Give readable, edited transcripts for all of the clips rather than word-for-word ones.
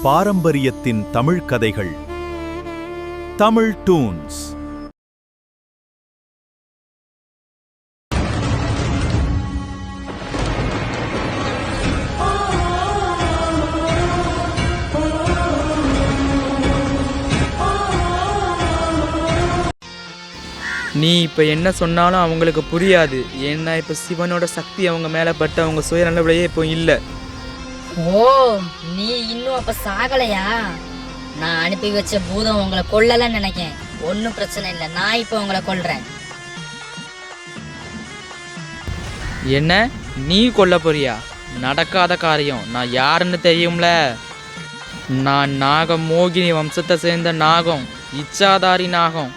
பாரம்பரியத்தின் தமிழ் கதைகள். தமிழ் டூன்ஸ். நீ இப்போ என்ன சொன்னாலும் அவங்களுக்கு புரியாது. ஏன்னா இப்போ சிவனோட சக்தி அவங்க மேலே பட்டு அவங்க சுயநலவிலேயே இப்போ இல்லை. ஓ, நீ இன்னும் அப்ப சாகலையா? நான் அனுப்பி வச்ச பூதம் உங்களை கொல்லலன்னு நினைக்கேன். ஒன்னும் பிரச்சனை இல்லை, நான் இப்போ உங்களை கொல்றேன். என்ன, நீ கொல்ல போறியா? நடக்காத காரியம். நான் யாருன்னு தெரியும்ல. நான் நாகம், மோகினி வம்சத்தை சேர்ந்த நாகம், இச்சாதாரி நாகம்.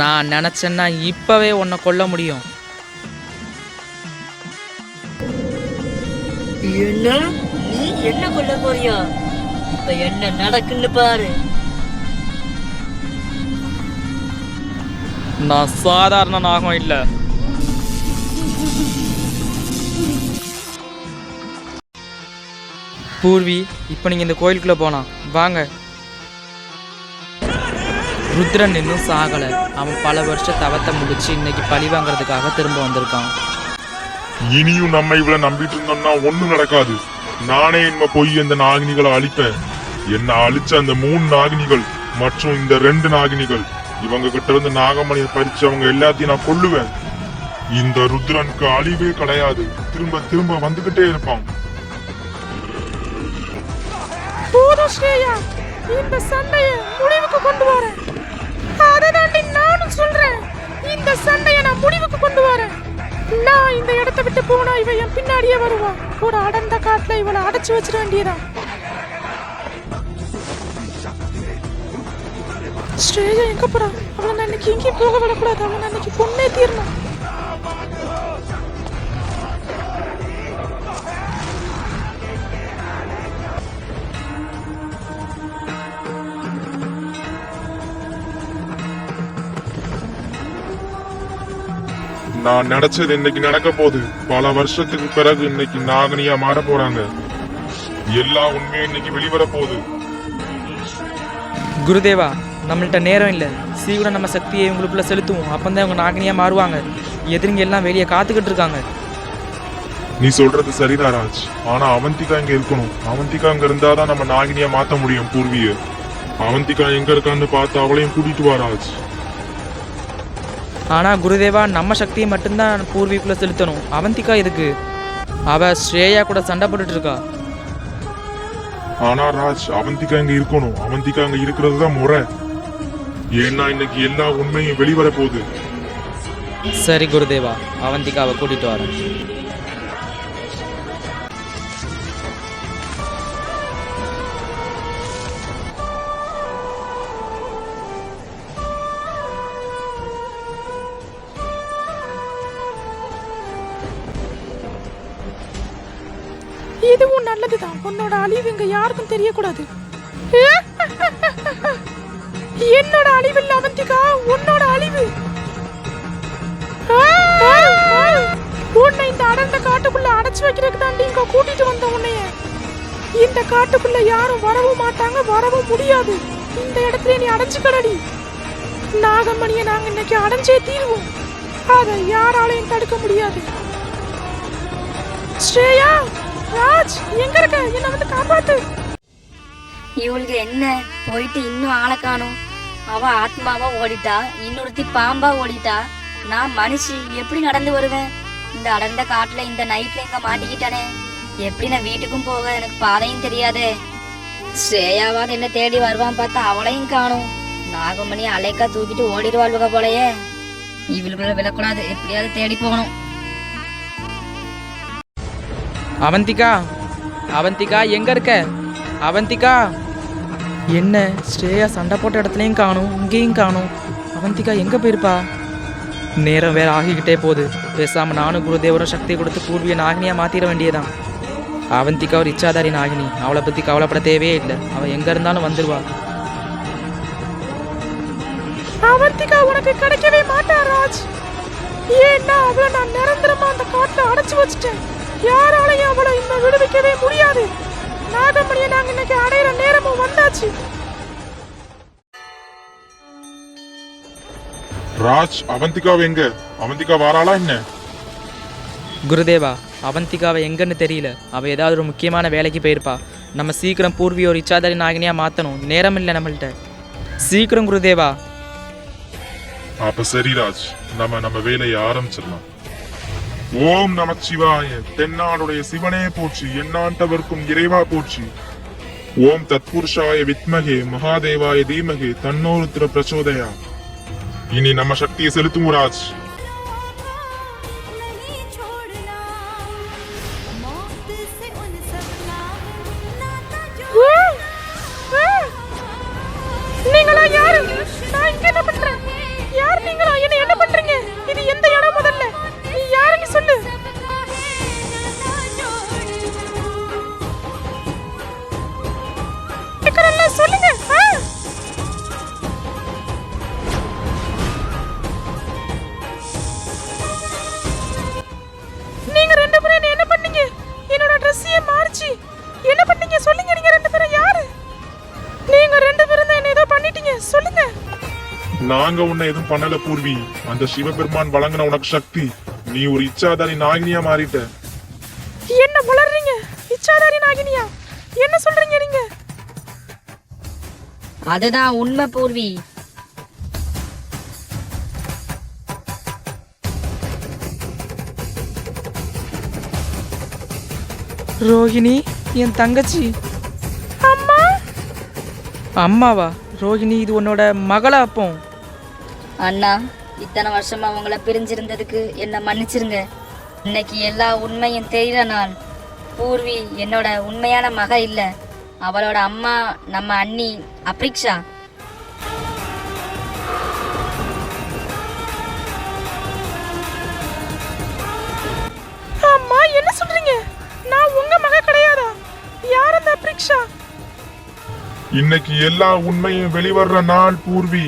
நான் நினச்சேன்னா இப்போவே உன்னை கொல்ல முடியும். என்ன, நீ என்ன கொல்ல போறியா? இப்ப என்ன நடக்குன்னு பாரு. நான் சாதாரண நாகம் இல்லை. பூர்வி, இப்போ நீங்கள் இந்த கோயிலுக்குள்ளே போகலாம் வாங்க. ருத்ரன் இன்னும் சாகலை. அவன் பல வருஷ தவத்தை முடிச்சு இன்னைக்கு பழி வாங்குறதுக்காக திரும்ப வந்திருக்கான். இனியும் நம்ம இவ்வளவு நம்பிட்டு இருந்தோம்னா ஒண்ணும் நடக்காது. நானே என்ன போய் அந்த நாகினிகளை அழிப்பேன். என்ன அழிச்ச அந்த 3 நாகினிகள் மற்றும் இந்த 2 நாகினிகள், இவங்க கிட்ட இருந்து நாகமணியை பறிச்சு அவங்க எல்லாத்தையும் நான் கொல்லுவேன். இந்த ருத்ரனுக்கு அழிவே கிடையாது. திரும்ப திரும்ப வந்துகிட்டே இருப்பான். இந்த சண்டையை முடிவுக்கு கொண்டு வரேன். அதனால நானும் சொல்றேன், இந்த சண்டையை நான் முடிவுக்கு கொண்டு வரேன். நான் இந்த இடத்தை விட்டு போனா இவ என் பின்னாடியே வருவா. ஒரு அடர்ந்த காட்டுல இவளை அடைச்சு வச்சிட வேண்டியதான். ஸ்ரேயா எங்க போறா? அவளை நான் இன்னைக்கு எங்கேயும் போக விடக்கூடாது. அவளை நான் இன்னைக்கு பொண்ணே தீரணும். நான் நினைச்சது இன்னைக்கு நடக்க போகுது. பல வருஷத்துக்கு பிறகு இன்னைக்கு நாகனியா மாற போறாங்க. எல்லா உண்மையும் இன்னைக்கு வெளிவர போகுது. குருதேவா, நம்மள்ட்ட நேரம் இல்லை. சீக்கிரம் நம்ம சக்தியை இவங்களுக்குள்ள செலுத்துவோம். அப்பந்தான் இவங்க நாகனியாக மாறுவாங்க. எதிரிங்க எல்லாம் வெளியே காத்துக்கிட்டு இருக்காங்க. நீ சொல்றது சரிதான் ராஜ். ஆனா அவந்திகா இங்க இருக்கணும். அவந்திகா அங்க இருந்தாதான் நம்ம நாகினியா மாத்த முடியும். பூர்விய அவந்திகா எங்க இருக்கான்னு பார்த்து அவளையும் கூட்டிட்டு வா ராஜ். ஆனால் குருதேவா, நம்ம சக்தியை மட்டும்தான் பூர்வீக்குள்ளே செலுத்தணும். அவந்திகா எதுக்கு? அவ ஸ்ரேயா கூட சண்டை போட்டுட்டு இருக்கா. ஆனா ராஜ், அவந்திகா இங்க இருக்கணும். அவந்திகா அங்க இருக்கிறது தான் முறை. ஏன்னா இன்னைக்கு எல்லா உண்மையும் வெளிவர போகுது. சரி குருதேவா, அவந்திகாவை கூட்டிட்டு வரேன். இதுவும் நல்லதுதான். உன்னோட அழிவு இங்க யாருக்கும் தெரியக்கூடாது. என்னோட அழிவு இல்ல அவந்திகா, உன்னோட அழிவு. உன்னை இந்த அடர்ந்த காட்டுக்குள்ள அடைச்சு வைக்கிறதுக்கு தாண்டி இங்க கூட்டிட்டு வந்த உன்னைய. இந்த காட்டுக்குள்ள யாரும் வரவும் மாட்டாங்க, வரவும் முடியாது. இந்த இடத்துல நீ அடைஞ்சுக்கடடி. நாகமணியை நாங்க இன்னைக்கு அடைஞ்சே தீருவோம். அதை யாராலையும் தடுக்க முடியாது. ஸ்ரேயா, ராஜ் எங்க இருக்க? என்ன வந்து காப்பாத்து. இவளுக்கு என்ன போயிட்டு இன்னும் ஆளை காணும். அவ ஆத்மாவா ஓடிட்டா, இன்னொருத்தி பாம்பா ஓடிட்டா. நான் மனுஷி எப்படி நடந்து வருவேன்? இந்த அடர்ந்த காட்டுல இந்த நைட்ல எங்க மாட்டிக்கிட்டானே. எப்படி நான் வீட்டுக்கும் போக எனக்கு பாதையும் தெரியாதே. ஸ்ரேயாவாது என்ன தேடி வருவான் பார்த்தா அவளையும் காணும். நாகமணி அலைக்கா தூக்கிட்டு ஓடிடுவாள்வக போலயே. இவளுக்குள்ள விழக்கூடாது, எப்படியாவது தேடி போகணும். அவந்திகா, அவந்திகா எங்க இருக்க? அவந்திகா, என்ன ஸ்ரேயா சண்டை போட்ட இடத்துலையும் காணும், இங்கேயும் காணும். அவந்திகா எங்க போயிருப்பா? நேரம் வேற ஆகிக்கிட்டே போகுது. பேசாம நானும் குருதேவரும் சக்தியை கொடுத்து பூர்விய நாகினியா மாத்திர வேண்டியதான். அவந்திகா ஒரு இச்சாதாரி நாகினி. அவளை பத்தி கவலைப்பட தேவையே இல்லை. அவள் எங்க இருந்தாலும் வந்துருவா. அவந்திகா உனக்கு கிடைக்கவே மாட்டா ராஜ். ஏன்னா அவளை நான் நிரந்தரமா அந்த காட்டுல அடைச்சு வச்சுட்டேன். யாராலையும் அவளை இன்னும் விடுவிக்கவே முடியாது. நாகமணியை நாங்க இன்னைக்கு அடையிற ராஜ், அவந்திகாவை எங்க? அவந்திகா வாராளா என்ன? குருதேவா, அவந்திகாவை எங்கன்னு தெரியல. அவள் ஏதாவது ஒரு முக்கியமான வேலைக்கு போயிருப்பா. நம்ம சீக்கிரம் பூர்வி ஒரு இச்சாதாரி நாகினியாக மாற்றணும். நேரம் இல்லை நம்மள்கிட்ட. சீக்கிரம் குருதேவா. அப்ப சரி ராஜ், நம்ம வேலையை ஆரம்பிச்சிடலாம். ஓம் நமச்சிவாய. தென்னாடுடைய சிவனே போற்றி, எண்ணாண்டவர்க்கும் இறைவா போற்றி. ஓம் தத்புருஷாய வித்மகே மகாதேவாய தீமகே தன்னோருத்திர பிரச்சோதயா. இனி நம்ம சக்தியை செலுத்தும் ராஜ். நீங்களா யாரு? நான் இங்க என்ன பண்றேன்? யார் நீங்களா? என்ன பண்றீங்க? இது எந்த இடம் முதல்ல? நீ யாருன்னு சொல்லு. சொல்லுங்க. நீங்க ரெண்டு பேரும் என்ன பண்ணீங்க? என்னோட ட்ரெஸ்ஸையே மாறிச்சு. என்ன பண்ணீங்க? சொல்லுங்க. நீங்க ரெண்டு பேரும் யாரு? நீங்க ரெண்டு பேரும் தான் என்ன ஏதோ பண்ணிட்டீங்க. சொல்லுங்க. நாங்க உன்னை எதுவும் பண்ணல பூர்வி. அந்த சிவபெருமான் வழங்கின உனக்கு சக்தி. நீ ஒரு இச்சாதாரி நாகினியா மாறிட்ட. என்ன வளர்றீங்க? இச்சாதாரி நாகினியா? என்ன சொல்றீங்க நீங்க? அதுதான் உண்மை பூர்வி. ரோஹிணி, என் தங்கச்சி. அம்மா. அம்மாவா? ரோஹிணி, இது உன்னோட மகளா? அப்போ அண்ணா, இத்தனை வருஷமா உங்களை பிரிஞ்சிருந்ததுக்கு என்ன மன்னிச்சிருங்க. இன்னைக்கு எல்லா உண்மையும் தெரியற நாள். பூர்வி என்னோட உண்மையான மக இல்ல. அவளோட அம்மா நம்ம அண்ணி அப்ரிக்ஷா. அம்மா, என்ன சொல்றீங்க? நான் உங்க மக கிடையாதா? யார் அந்த அப்ரிக்ஷா? இன்னைக்கு எல்லா உண்மையும் வெளிவர்ற நாள் பூர்வி.